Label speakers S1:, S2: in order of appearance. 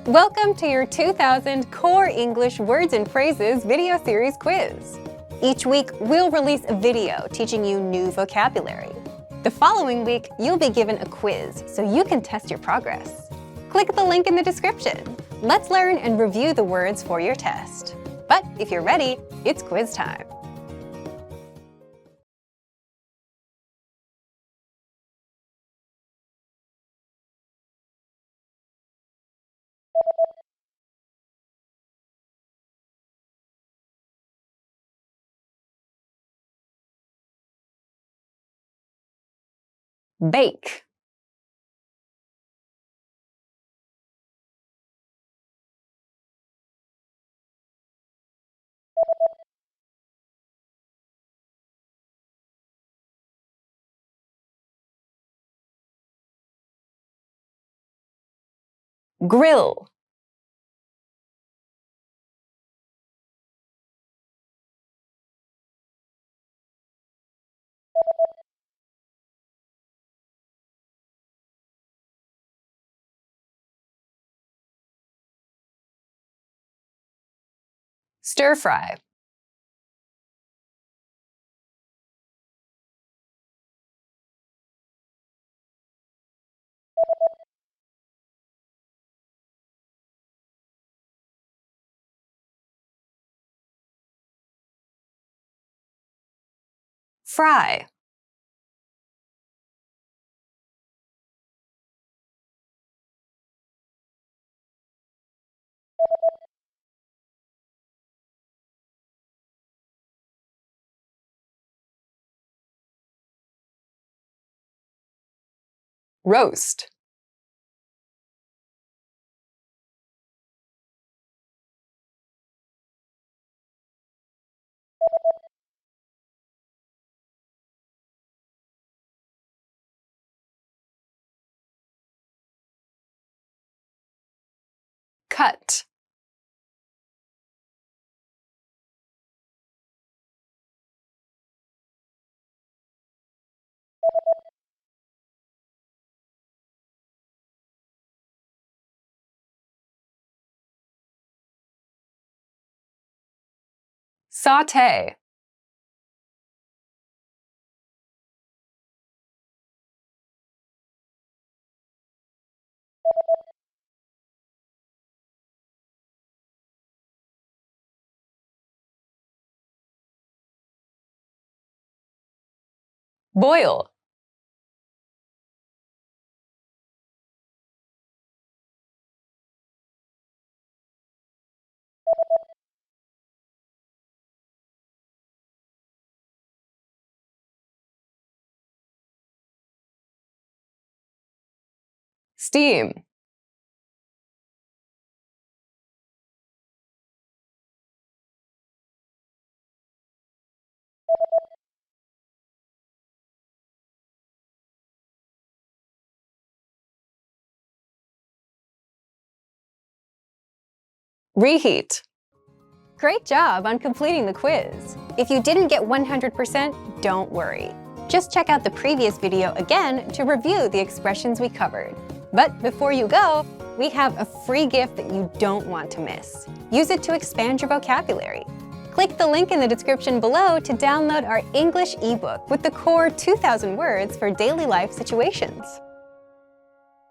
S1: Welcome to your 2000 Core English Words and Phrases video series quiz. Each week, we'll release a video teaching you new vocabulary. The following week, you'll be given a quiz so you can test your progress. Click the link in the description. Let's learn and review the words for your test. But if you're ready, it's quiz time. Bake. Grill. Stir fry. Fry. Roast. Cut. Sauté. Boil. Steam. Reheat. Great job on completing the quiz. If you didn't get 100%, don't worry. Just check out the previous video again to review the expressions we covered. But before you go, we have a free gift that you don't want to miss. Use it to expand your vocabulary. Click the link in the description below to download our English ebook with the core 2,000 words for daily life situations.